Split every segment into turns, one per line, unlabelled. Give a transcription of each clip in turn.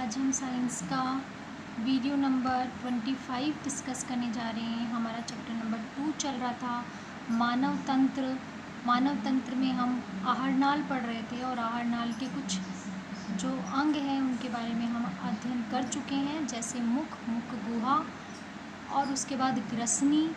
आज हम साइंस का वीडियो नंबर 25 डिस्कस करने जा रहे हैं। हमारा चैप्टर नंबर 2 चल रहा था मानव तंत्र। मानव तंत्र में हम आहारनाल पढ़ रहे थे और आहारनाल के कुछ जो अंग हैं उनके बारे में हम अध्ययन कर चुके हैं, जैसे मुख गुहा और उसके बाद ग्रसनी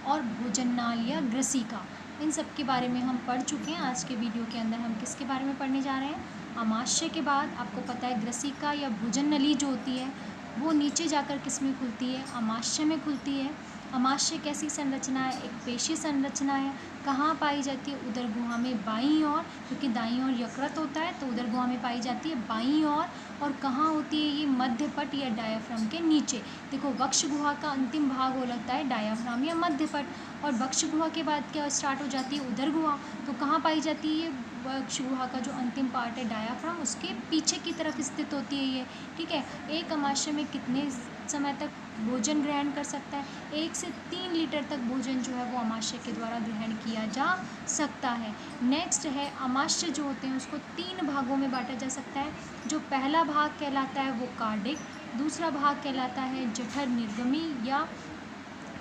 और भोजननाल या ग्रसिका। इन सब के बारे में हम पढ़ चुके हैं। आज के वीडियो के अंदर हम किसके बारे में पढ़ने जा रहे हैं? आमाशय के बाद आपको पता है ग्रसिका या भोजन नली जो होती है वो नीचे जाकर किस में खुलती है? आमाशय में खुलती है। आमाशय कैसी संरचना है? एक पेशी संरचना है। कहाँ पाई जाती है? उदर गुहा में बाईं ओर, क्योंकि दाईं ओर यकृत होता है तो उदर गुहा में पाई जाती है बाईं ओर। और कहाँ होती है ये? मध्यपट या डायाफ्राम के नीचे। देखो वक्ष गुहा का अंतिम भाग हो लगता है डायाफ्राम या मध्यपट, और वक्ष गुहा के बाद क्या स्टार्ट हो जाती है? उदर गुहा। तो कहाँ पाई जाती है ये वक्ष गुहा का जो अंतिम पार्ट है डायाफ्राम, उसके पीछे की तरफ स्थित होती है ये। ठीक है। एक आमाशय में कितने समय तक भोजन ग्रहण कर सकता है? 1 से 3 लीटर तक भोजन जो है वो आमाशय के द्वारा ग्रहण किया जा सकता है। नेक्स्ट है आमाशय जो होते हैं उसको 3 भागों में बांटा जा सकता है। जो पहला भाग कहलाता है वो कार्डिक, दूसरा भाग कहलाता है जठर निर्गमी या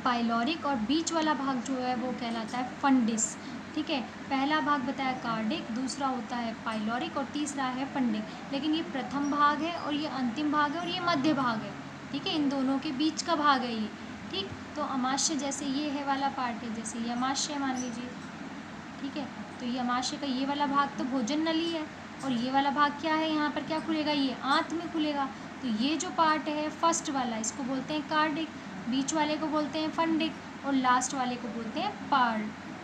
पाइलोरिक, और बीच वाला भाग जो है वो कहलाता है फंडिस। ठीक है। पहला भाग बताया कार्डिक, दूसरा होता है पाइलोरिक और तीसरा है फंडिक। लेकिन ये प्रथम भाग है और ये अंतिम भाग है और ये मध्य भाग है। ठीक है। इन दोनों के बीच का भाग है ये। ठीक। तो आमाशय जैसे ये है वाला पार्ट है, जैसे ये आमाशय मान लीजिए। ठीक है। तो ये आमाशय का ये वाला भाग तो भोजन नली है, और ये वाला भाग क्या है? यहाँ पर क्या खुलेगा? ये आंत में खुलेगा। तो ये जो पार्ट है फर्स्ट वाला, इसको बोलते हैं कार्डिक, बीच वाले को बोलते हैं फंडिक, और लास्ट वाले को बोलते हैं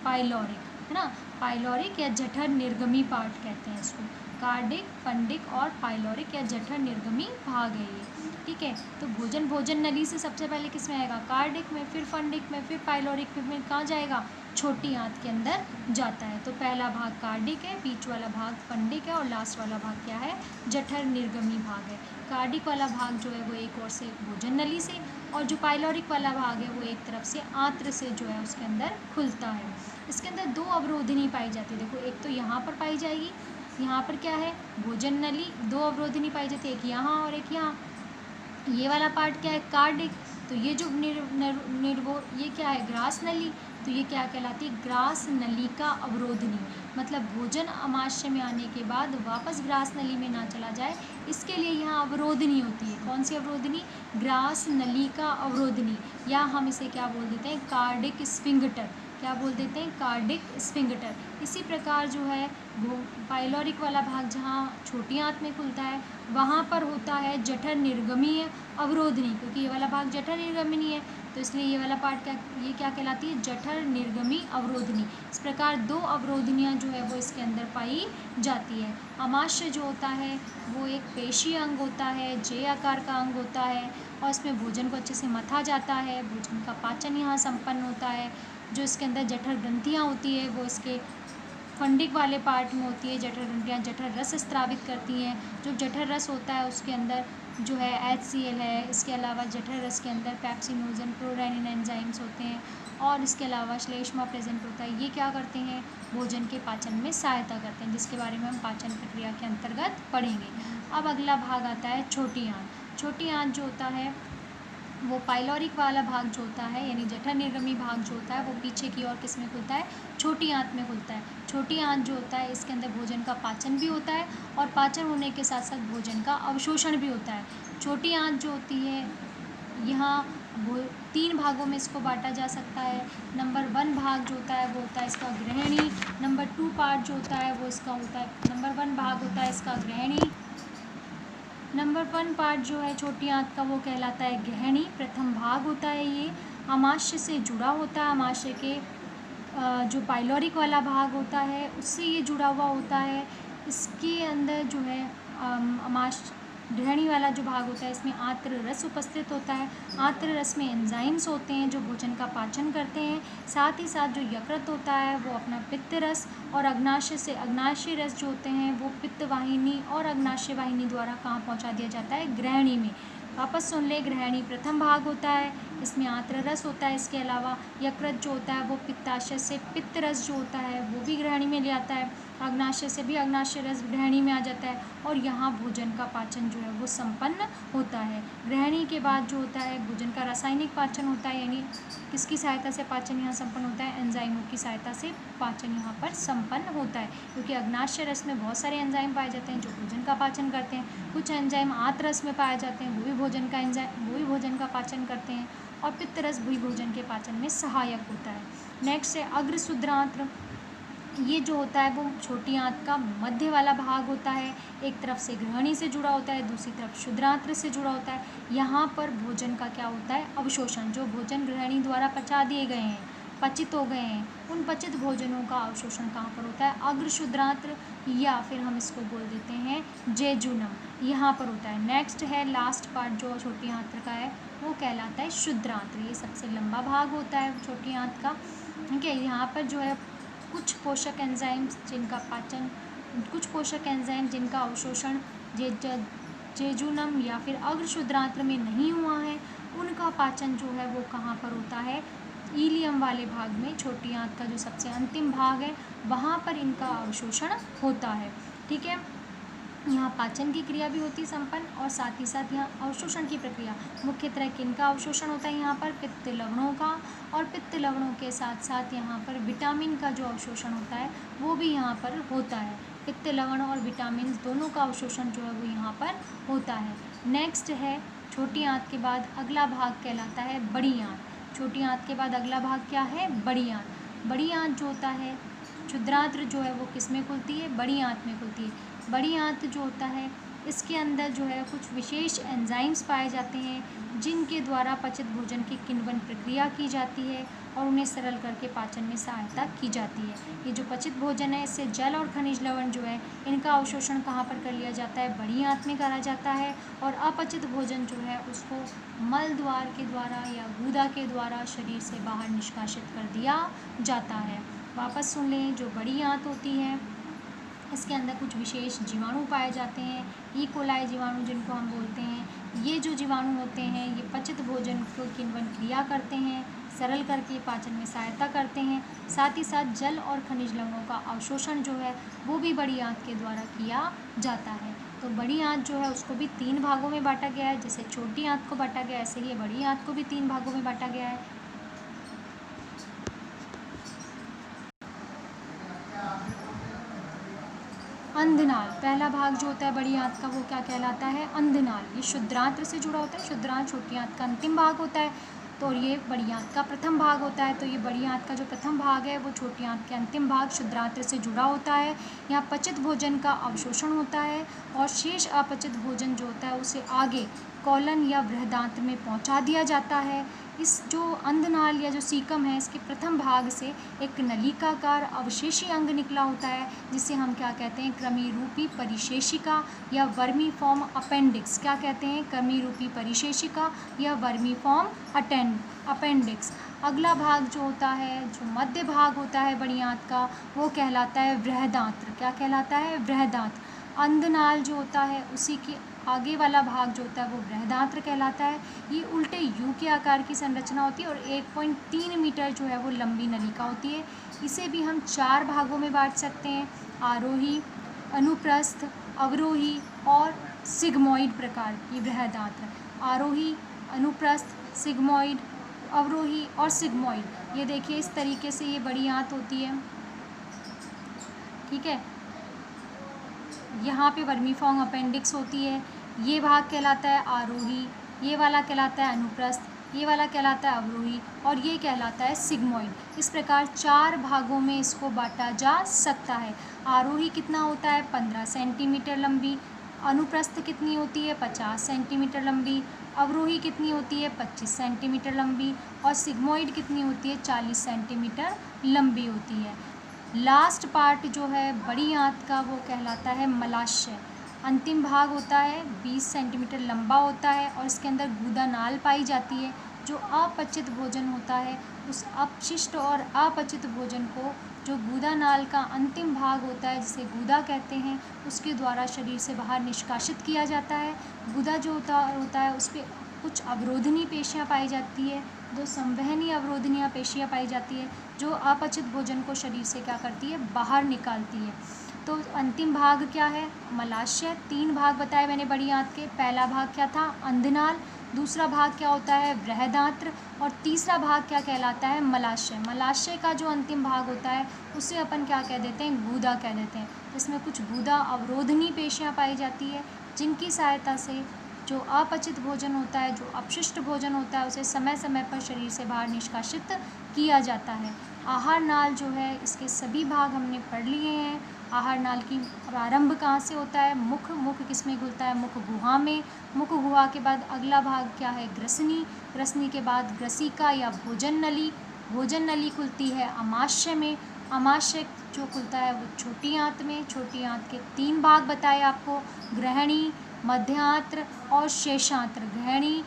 पाइलोरिक, है ना। पाइलोरिक या जठर निर्गमी पार्ट कहते हैं इसको। कार्डिक, फंडिक और पाइलोरिक या जठर निर्गमी भाग है ये। ठीक है। तो भोजन नली से सबसे पहले किस में आएगा? कार्डिक में, फिर फंडिक में, फिर पाइलोरिक में, फिर कहाँ जाएगा? छोटी आंत के अंदर जाता है। तो पहला भाग कार्डिक है, बीच वाला भाग फंडिक है और लास्ट वाला भाग क्या है? जठर निर्गमी भाग है। कार्डिक वाला भाग जो है वो एक ओर से भोजन नली से, और जो पाइलोरिक वाला भाग है वो एक तरफ से आंत्र से जो है उसके अंदर खुलता है। इसके अंदर 2 अवरोधिनी पाई जाती है। देखो एक तो यहाँ पर पाई जाएगी, यहाँ पर क्या है? भोजन नली। 2 अवरोधिनी पाई जाती है, एक यहाँ और एक यहाँ। ये वाला पार्ट क्या है? कार्डिक। तो ये जो ये क्या है? ग्रास नली। तो ये क्या कहलाती है? ग्रास नलिका अवरोधनी। मतलब भोजन आमाशय में आने के बाद वापस ग्रास नली में ना चला जाए, इसके लिए यहाँ अवरोधनी होती है। कौन सी अवरोधनी? ग्रास नलिका अवरोधनी, या हम इसे क्या बोल देते हैं? Cardiac sphincter. क्या बोल देते हैं? Cardiac sphincter. इसी प्रकार जो है वो पाइलोरिक वाला भाग जहाँ छोटी आंत में खुलता है वहाँ पर होता है जठर निर्गमीय अवरोधनी, क्योंकि ये वाला भाग जठर निर्गमनीय है तो इसलिए ये वाला पार्ट क्या कहलाती है? जठर निर्गमी अवरोधनी। इस प्रकार 2 अवरोधनियाँ जो है वो इसके अंदर पाई जाती है। आमाशय जो होता है वो एक पेशी अंग होता है, जे आकार का अंग होता है, और इसमें भोजन को अच्छे से मथा जाता है। भोजन का पाचन यहाँ संपन्न होता है। जो इसके अंदर जठर ग्रंथियाँ होती है वो इसके फंडिक वाले पार्ट में होती है। जठर ग्रंथियाँ जठर रस स्त्रावित करती हैं। जो जठर रस होता है उसके अंदर जो है HCl है। इसके अलावा जठर रस के अंदर पैप्सिनोजन, प्रोरेनिन एंजाइम्स होते हैं, और इसके अलावा श्लेष्मा प्रेजेंट होता है। ये क्या करते हैं? भोजन के पाचन में सहायता करते हैं, जिसके बारे में हम पाचन प्रक्रिया के अंतर्गत पढ़ेंगे। अब अगला भाग आता है छोटी आंत। छोटी आंत जो होता है वो पाइलोरिक वाला भाग जो होता है, यानी जठर निर्गमी भाग जो होता है वो पीछे की ओर किस में खुलता है? छोटी आंत में खुलता है। छोटी आंत जो होता है इसके अंदर भोजन का पाचन भी होता है, और पाचन होने के साथ साथ भोजन का अवशोषण भी होता है। छोटी आंत जो होती है यहाँ 3 भागों में इसको बांटा जा सकता है। नंबर 1 भाग जो होता है वो होता है इसका ग्रहणी। नंबर 2 पार्ट जो होता है वो इसका होता है, नंबर 1 भाग होता है इसका ग्रहणी। नंबर 1 पार्ट जो है छोटी आंत का वो कहलाता है ग्रहणी। प्रथम भाग होता है ये, आमाशय से जुड़ा होता है। आमाशय के जो पाइलोरिक वाला भाग होता है उससे ये जुड़ा हुआ होता है। इसके अंदर जो है ग्रहणी वाला जो भाग होता है इसमें आंत्र रस उपस्थित होता है। आंत्र रस में एंजाइम्स होते हैं जो भोजन का पाचन करते हैं। साथ ही साथ जो यकृत होता है वो अपना पित्त रस और अग्नाशय रस जो होते हैं वो पित्त वाहिनी और अग्नाशय वाहिनी द्वारा कहाँ पहुँचा दिया जाता है? ग्रहणी में। वापस सुन ले, ग्रहणी प्रथम भाग होता है, इसमें आंत्र रस होता है। इसके अलावा यकृत जो होता है वो पित्ताशय से पित्त रस जो होता है वो भी ग्रहणी में ले आता है। अग्नाशय से भी अग्नाशय रस ग्रहणी में आ जाता है और यहाँ भोजन का पाचन जो है वो संपन्न होता है। ग्रहणी के बाद जो होता है भोजन का रासायनिक पाचन होता है, यानी किसकी सहायता से पाचन यहाँ संपन्न होता है, एंजाइमों की सहायता से पाचन यहाँ पर संपन्न होता है, क्योंकि अग्नाशय रस में बहुत सारे एंजाइम पाए जाते हैं जो भोजन का पाचन करते हैं। कुछ एंजाइम आंत रस में पाए जाते हैं, वो भी भोजन का पाचन करते हैं, और पित्त रस भी भोजन के पाचन में सहायक होता है। नेक्स्ट है अग्र शुद्रांत्र। ये जो होता है वो छोटी आंत का मध्य वाला भाग होता है, एक तरफ से ग्रहणी से जुड़ा होता है, दूसरी तरफ शुद्रांत्र से जुड़ा होता है। यहाँ पर भोजन का क्या होता है, अवशोषण। जो भोजन ग्रहणी द्वारा पचा दिए गए हैं, पचित हो गए हैं, उन पचित भोजनों का अवशोषण कहाँ पर होता है, अग्र शुद्रांत्र, या फिर हम इसको बोल देते हैं जेजुनम, यहाँ पर होता है। नेक्स्ट है लास्ट पार्ट जो छोटी आंत्र का है वो कहलाता है शुद्रांत्र। ये सबसे लंबा भाग होता है छोटी आंत का, ठीक है। यहाँ पर जो है कुछ पोषक एंजाइम्स जिनका अवशोषण जेजुनम या फिर अग्र शुद्रांत्र में नहीं हुआ है, उनका पाचन जो है वो कहाँ पर होता है, इलियम वाले भाग में, छोटी आंत का जो सबसे अंतिम भाग है वहाँ पर इनका अवशोषण होता है, ठीक है। यहाँ पाचन की क्रिया भी होती है संपन्न, और साथ ही साथ यहाँ अवशोषण की प्रक्रिया मुख्यतः किनका अवशोषण होता है, यहाँ पर पित्त लवणों का, और पित्त लवणों के साथ साथ यहाँ पर विटामिन का जो अवशोषण होता है वो भी यहाँ पर होता है। पित्त लवण और विटामिन दोनों का अवशोषण जो है वो यहाँ पर होता है। नेक्स्ट है छोटी आंत के बाद अगला भाग कहलाता है बड़ी आंत। छोटी आंत के बाद अगला भाग क्या है, बड़ी आंत। बड़ी आंत जो होता है, क्षुद्रांत्र जो है वो किस में खुलती है, बड़ी आंत में खुलती है। बड़ी आंत जो होता है इसके अंदर जो है कुछ विशेष एंजाइम्स पाए जाते हैं जिनके द्वारा पचित भोजन की किण्वन प्रक्रिया की जाती है और उन्हें सरल करके पाचन में सहायता की जाती है। ये जो पचित भोजन है इससे जल और खनिज लवण जो है इनका अवशोषण कहाँ पर कर लिया जाता है, बड़ी आंत में करा जाता है, और अपचित भोजन जो है उसको मल द्वार के द्वारा या गुदा के द्वारा शरीर से बाहर निष्कासित कर दिया जाता है। वापस सुन लें, जो बड़ी आंत होती है इसके अंदर कुछ विशेष जीवाणु पाए जाते हैं, ई कोलाई जीवाणु जिनको हम बोलते हैं। ये जो जीवाणु होते हैं ये पचित भोजन को किण्वन क्रिया करते हैं, सरल करके पाचन में सहायता करते हैं। साथ ही साथ जल और खनिज लवणों का अवशोषण जो है वो भी बड़ी आंत के द्वारा किया जाता है। तो बड़ी आंत जो है उसको भी 3 भागों में बांटा गया है। जैसे छोटी आंत को बांटा गया ऐसे ही बड़ी आंत को भी 3 भागों में बांटा गया है। अंधनाल, पहला भाग जो होता है बड़ी आंत का वो क्या कहलाता है, अंधनाल। ये शुद्रांत्र से जुड़ा होता है। शुद्रांत्र छोटी आंत का अंतिम भाग होता है, तो ये बड़ी आंत का प्रथम भाग होता है। तो ये बड़ी आंत का जो प्रथम भाग है वो छोटी आंत के अंतिम भाग शुद्रांत्र से जुड़ा होता है। यहाँ पचित भोजन का अवशोषण होता है और शेष अपचित भोजन जो होता है उसे आगे कॉलन या बृहदांत्र में पहुँचा दिया जाता है। इस जो अंधनाल या जो सीकम है इसके प्रथम भाग से एक नलिकाकार अवशेषी अंग निकला होता है जिसे हम क्या कहते हैं, कृमि रूपी परिशेषिका या वर्मीफॉर्म अपेंडिक्स। क्या कहते हैं, कृमि रूपी परिशेषिका या वर्मीफॉर्म अपेंडिक्स। अगला भाग जो होता है, जो मध्य भाग होता है बड़ी आंत का, वो कहलाता है बृहदांत्र। क्या कहलाता है, बृहदांत्र। अंधनाल जो होता है उसी की आगे वाला भाग जो होता है वो बृहदांत्र कहलाता है। ये उल्टे यू के आकार की संरचना होती है और 1.3 मीटर जो है वो लंबी नलिका होती है। इसे भी हम 4 भागों में बांट सकते हैं, आरोही, अनुप्रस्थ, अवरोही और सिग्मोइड प्रकार की बृहदांत्र। आरोही, अनुप्रस्थ, सिग्मोइड, अवरोही और सिग्मोइड। ये देखिए इस तरीके से ये बड़ी आंत होती है, ठीक है। यहाँ पे वर्मीफॉर्म अपेंडिक्स होती है। ये भाग कहलाता है आरोही, ये वाला कहलाता है अनुप्रस्थ, ये वाला कहलाता है अवरोही और ये कहलाता है सिग्मोइड। इस प्रकार 4 भागों में इसको बांटा जा सकता है। आरोही कितना होता है, 15 सेंटीमीटर लंबी। अनुप्रस्थ कितनी होती है, 50 सेंटीमीटर लंबी। अवरोही कितनी होती है, 25 सेंटीमीटर लंबी। और सिग्मोइड कितनी होती है, 40 सेंटीमीटर लंबी होती है। लास्ट पार्ट जो है बड़ी आंत का वो कहलाता है मलाशय। अंतिम भाग होता है 20 सेंटीमीटर लंबा होता है और इसके अंदर गूदा नाल पाई जाती है। जो अपचित भोजन होता है उस अपशिष्ट और अपचित भोजन को जो गूदा नाल का अंतिम भाग होता है जिसे गूदा कहते हैं उसके द्वारा शरीर से बाहर निष्कासित किया जाता है। गूदा जो होता है उस पर कुछ अवरोधनीय पेशियाँ पाई जाती है, 2 संवहनीय अवरोधनीय पेशियाँ पाई जाती है जो अपचित भोजन को शरीर से क्या करती है, बाहर निकालती है। तो अंतिम भाग क्या है? मलाशय। 3 भाग बताए मैंने बड़ी आंत के। पहला भाग क्या था? अंधनाल। दूसरा भाग क्या होता है? बृहदांत्र। और तीसरा भाग क्या कहलाता है? मलाशय। मलाशय का जो अंतिम भाग होता है उसे अपन क्या कह देते हैं? गूदा कह देते हैं। इसमें कुछ गूदा अवरोधनी पेशियाँ पाई जाती है, जिनकी सहायता से जो अपचित भोजन होता है, जो अपशिष्ट भोजन होता है, उसे समय समय पर शरीर से बाहर निष्कासित किया जाता है। आहार नाल जो है, इसके सभी भाग हमने पढ़ लिए हैं। आहार नाल की प्रारंभ कहाँ से होता है? मुख। मुख किसमें खुलता है? मुख गुहा में। मुख गुहा के बाद अगला भाग क्या है? ग्रसनी। ग्रसनी के बाद ग्रसिका या भोजन नली। भोजन नली खुलती है अमाशय में। अमाशय जो खुलता है वो छोटी आंत में। छोटी आंत के 3 भाग बताए आपको, ग्रहणी, मध्यांत्र और शेषांत्र। ग्रहणी,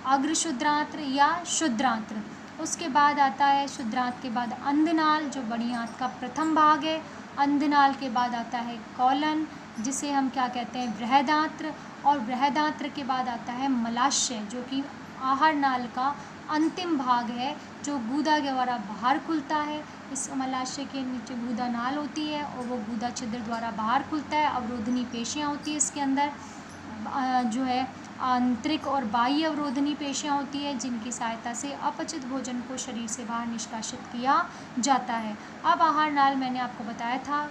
अग्रशुद्रांत्र या शुद्रांत्र। उसके बाद आता है शुद्रांत के बाद अंधनाल, जो बड़ी आंत का प्रथम भाग है। अंधनाल के बाद आता है कॉलन, जिसे हम क्या कहते हैं? बृहदांत्र। और बृहदांत्र के बाद आता है मलाशय, जो कि आहार नाल का अंतिम भाग है, जो गूदा के द्वारा बाहर खुलता है। इस मलाशय के नीचे गूदा नाल होती है और वो गूदा छिद्र द्वारा बाहर खुलता है। अवरोधनी पेशियाँ होती है इसके अंदर, जो है आंतरिक और बाह्य अवरोधनी पेशियाँ होती है, जिनकी सहायता से अपचित भोजन को शरीर से बाहर निष्कासित किया जाता है। अब आहार नाल मैंने आपको बताया था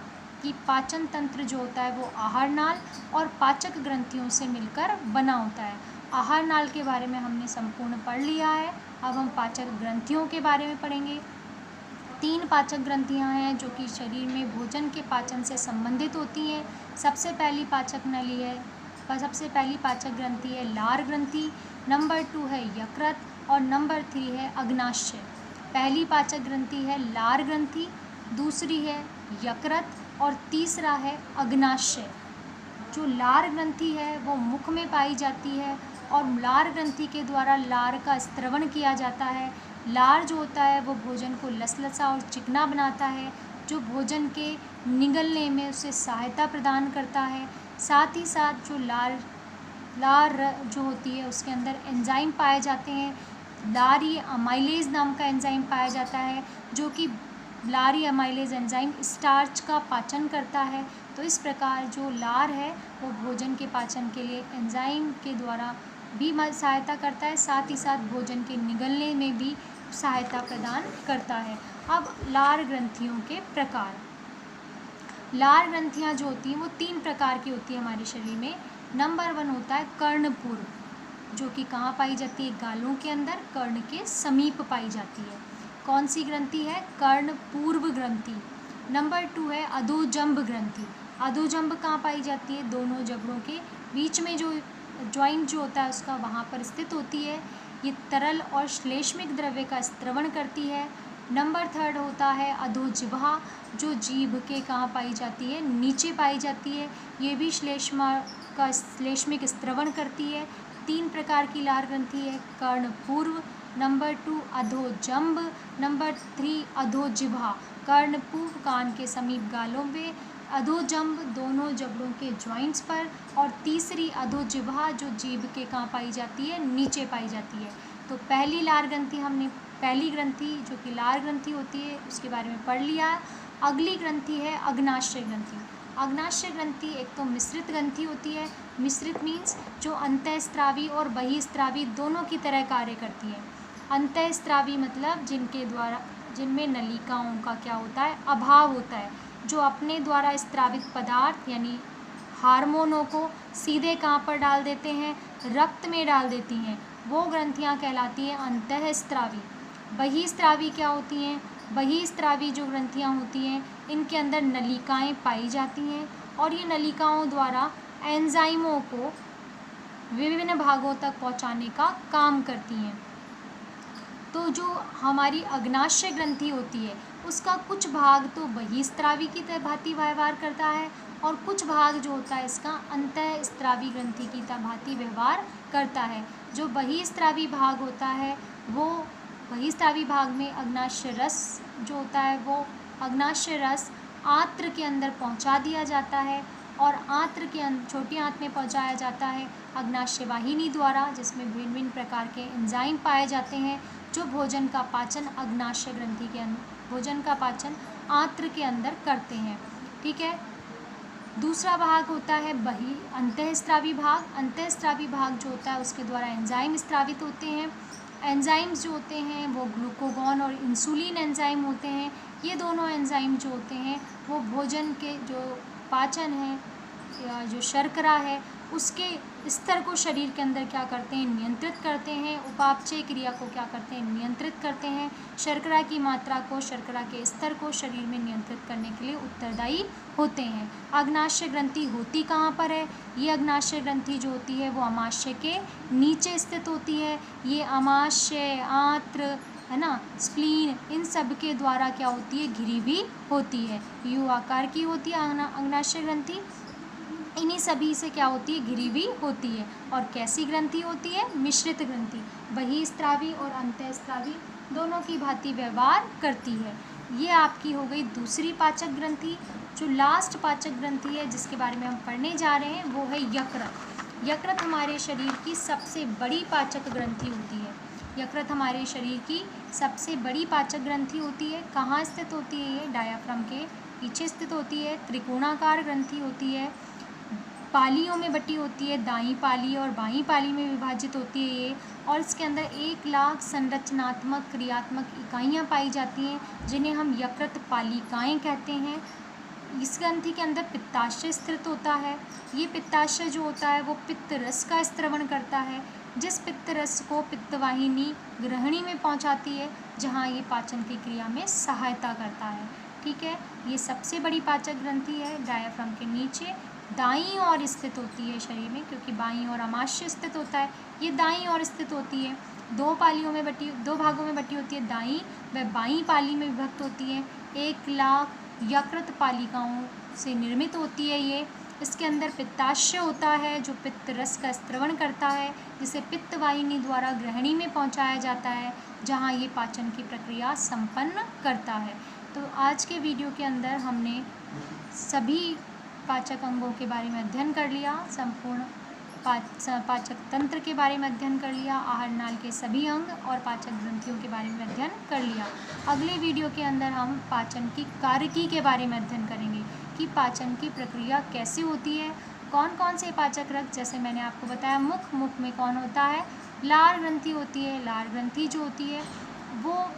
कि पाचन तंत्र जो होता है वो आहार नाल और पाचक ग्रंथियों से मिलकर बना होता है। आहार नाल के बारे में हमने संपूर्ण पढ़ लिया है। अब हम पाचक ग्रंथियों के बारे में पढ़ेंगे। 3 पाचक ग्रंथियां हैं जो कि शरीर में भोजन के पाचन से संबंधित होती हैं। सबसे पहली पाचक नली है, सबसे पहली पाचक ग्रंथि है लार ग्रंथि। नंबर 2 है यकृत और नंबर 3 है अग्नाशय। पहली पाचक ग्रंथि है लार ग्रंथि, दूसरी है यकृत और तीसरा है अग्नाशय। जो लार ग्रंथि है वो मुख में पाई जाती है और लार ग्रंथि के द्वारा लार का स्त्रवण किया जाता है। लार जो होता है वो भोजन को लसलसा और चिकना बनाता है, जो भोजन के निगलने में उसे सहायता प्रदान करता है। साथ ही साथ जो लार जो होती है उसके अंदर एंजाइम पाए जाते हैं। लारी अमाइलेज नाम का एंजाइम पाया जाता है, जो कि लारी अमाइलेज एंजाइम स्टार्च का पाचन करता है। तो इस प्रकार जो लार है वो भोजन के पाचन के लिए एंजाइम के द्वारा भी सहायता करता है, साथ ही साथ भोजन के निगलने में भी सहायता प्रदान करता है। अब लार ग्रंथियों के प्रकार। लार ग्रंथियाँ जो होती हैं वो 3 प्रकार की होती है हमारे शरीर में। नंबर 1 होता है कर्णपूर्व, जो कि कहाँ पाई जाती है? गालों के अंदर, कर्ण के समीप पाई जाती है। कौन सी ग्रंथि है? कर्णपूर्व ग्रंथि। नंबर 2 है अधोजंब ग्रंथि। अधोजंब कहाँ पाई जाती है? दोनों जबड़ों के बीच में जो जॉइंट जो होता है उसका वहाँ पर स्थित होती है। ये तरल और श्लेष्मिक द्रव्य का स्त्रवण करती है। नंबर 3 होता है अधोजिह्वा, जो जीभ के कहाँ पाई जाती है? नीचे पाई जाती है। ये भी श्लेष्मिक स्त्रवण करती है। 3 प्रकार की लार ग्रंथि है, कर्णपूर्व, नंबर 2 अधोजंब, नंबर 3 अधोजिह्वा। कर्णपूर्व कान के समीप गालों पे, अधोजंब दोनों जबड़ों के जॉइंट्स पर, और तीसरी अधोजिह्वा जो जीभ के कहाँ पाई जाती है? नीचे पाई जाती है। तो पहली लार ग्रंथि हमने, पहली ग्रंथि जो कि लार ग्रंथि होती है उसके बारे में पढ़ लिया। अगली ग्रंथि है अग्नाशय ग्रंथि। अग्नाशय ग्रंथि एक तो मिश्रित ग्रंथि होती है। मिश्रित मीन्स जो अंतःस्त्रावी और बहिस्त्रावी दोनों की तरह कार्य करती है। अंतःस्त्रावी मतलब जिनमें नलिकाओं का क्या होता है? अभाव होता है, जो अपने द्वारा स्त्रावित पदार्थ यानी हार्मोनों को सीधे कहाँ पर डाल देते हैं? रक्त में डाल देती हैं। वो ग्रंथियाँ कहलाती हैं अंतःस्त्रावी। बहिस्त्रावी क्या होती हैं? बहिस्त्रावी जो ग्रंथियाँ होती हैं इनके अंदर नलिकाएं पाई जाती हैं और ये नलिकाओं द्वारा एंजाइमों को विभिन्न भागों तक पहुंचाने का काम करती हैं। तो जो हमारी अग्नाशय ग्रंथि होती है उसका कुछ भाग तो बहिस्त्रावी की भांति व्यवहार करता है और कुछ भाग जो होता है इसका अंतःस्त्रावी ग्रंथि की भांति व्यवहार करता है। जो बहिस्त्रावी भाग होता है वो बहिस्त्रावी भाग में अग्नाशय रस जो होता है वो अग्नाशय रस आंत्र के अंदर पहुंचा दिया जाता है और आंत्र के छोटी आंत में पहुंचाया जाता है अग्नाशय वाहिनी द्वारा, जिसमें भिन्न भिन्न प्रकार के एंजाइम पाए जाते हैं जो भोजन का पाचन अग्नाशय ग्रंथि के भोजन का पाचन आंत्र के अंदर करते हैं। ठीक है। दूसरा भाग होता है अंतःस्रावी भाग। अंतःस्रावी भाग जो होता है उसके द्वारा एंजाइम स्रावित होते हैं। एंजाइम्स जो होते हैं वो ग्लूकागॉन और इंसुलिन एंजाइम होते हैं। ये दोनों एंजाइम जो होते हैं वो भोजन के जो पाचन है या जो शर्करा है उसके स्तर को शरीर के अंदर क्या करते हैं, नियंत्रित करते हैं। उपापचय क्रिया को क्या करते हैं, नियंत्रित करते हैं। शर्करा की मात्रा को, शर्करा के स्तर को शरीर में नियंत्रित करने के लिए उत्तरदायी होते हैं। अग्नाशय ग्रंथि होती कहाँ पर है? ये अग्नाशय ग्रंथि जो होती है वो अमाशय के नीचे स्थित होती है। ये अमाशय, आंत्र, है ना, स्प्लीन, इन सब के द्वारा क्या होती है, घिरी हुई होती है। यू आकार की होती है अग्नाशय ग्रंथि। इन्हीं सभी से क्या होती है, घिरी हुई होती है। और कैसी ग्रंथि होती है? मिश्रित ग्रंथि। बहिस्रावी और अंतःस्रावी दोनों की भांति व्यवहार करती है। ये आपकी हो गई दूसरी पाचक ग्रंथि। जो लास्ट पाचक ग्रंथि है जिसके बारे में हम पढ़ने जा रहे हैं वो है यकृत। यकृत हमारे शरीर की सबसे बड़ी पाचक ग्रंथि होती है। यकृत हमारे शरीर की सबसे बड़ी पाचक ग्रंथि होती है। कहाँ स्थित होती है? ये डायाफ्राम के पीछे स्थित होती है। त्रिकोणाकार ग्रंथि होती है। पालियों में बटी होती है, दाईं पाली और बाईं पाली में विभाजित होती है ये। और इसके अंदर 1 लाख संरचनात्मक क्रियात्मक इकाइयाँ पाई जाती हैं जिन्हें हम यकृत पालिकाएँ कहते हैं। इस ग्रंथि के अंदर पित्ताशय स्थित होता है। ये पित्ताशय जो होता है वो पित्त रस का स्त्रवण करता है, जिस पित्त रस को पित्तवाहिनी ग्रहणी में पहुंचाती है, जहां ये पाचन की क्रिया में सहायता करता है। ठीक है, ये सबसे बड़ी पाचक ग्रंथि है। डायाफ्राम के नीचे दाईं ओर स्थित होती है शरीर में, क्योंकि बाईं ओर अमाशय स्थित होता है। ये दाईं ओर स्थित होती है। 2 भागों में बटी होती है। दाईं व बाईं पाली में विभक्त होती है। 1 लाख यकृत पालिकाओं से निर्मित होती है ये। इसके अंदर पित्ताशय होता है जो पित्त रस का स्त्रवण करता है, जिसे पित्तवाहिनी द्वारा ग्रहणी में पहुंचाया जाता है, जहां ये पाचन की प्रक्रिया संपन्न करता है। तो आज के वीडियो के अंदर हमने सभी पाचक अंगों के बारे में अध्ययन कर लिया, संपूर्ण पाचक तंत्र के बारे में अध्ययन कर लिया, आहार नाल के सभी अंग और पाचक ग्रंथियों के बारे में अध्ययन कर लिया। अगले वीडियो के अंदर हम पाचन की कार्यकी के बारे में अध्ययन करेंगे कि पाचन की प्रक्रिया कैसे होती है, कौन कौन से पाचक रक्त, जैसे मैंने आपको बताया मुख में कौन होता है, लार ग्रंथि होती है। लार ग्रंथि जो होती है वो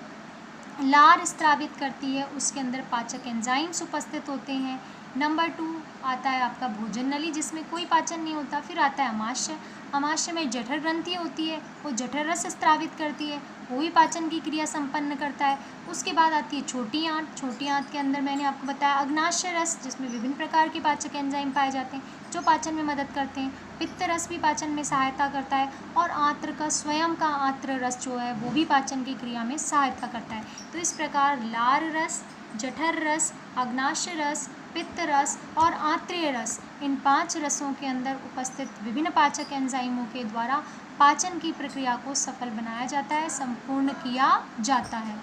लार स्रावित करती है, उसके अंदर पाचक एंजाइम्स उपस्थित होते हैं। नंबर 2 आता है आपका भोजन नली, जिसमें कोई पाचन नहीं होता। फिर आता है अमाशय। अमाशय में जठर ग्रंथि होती है, वो जठर रस स्रावित करती है, वो भी पाचन की क्रिया संपन्न करता है। उसके बाद आती है छोटी आंत। छोटी आंत के अंदर मैंने आपको बताया अग्नाशय रस, जिसमें विभिन्न प्रकार के पाचक एंजाइम पाए जाते हैं जो पाचन में मदद करते हैं। पित्त रस भी पाचन में सहायता करता है, और आंत्र का स्वयं का आंत्र रस जो है वो भी पाचन की क्रिया में सहायता करता है। तो इस प्रकार लार रस, जठर रस, अग्नाशय रस, पित्त रस और आंत्रीय रस, इन 5 रसों के अंदर उपस्थित विभिन्न पाचक एंजाइमों के द्वारा पाचन की प्रक्रिया को सफल बनाया जाता है, संपूर्ण किया जाता है।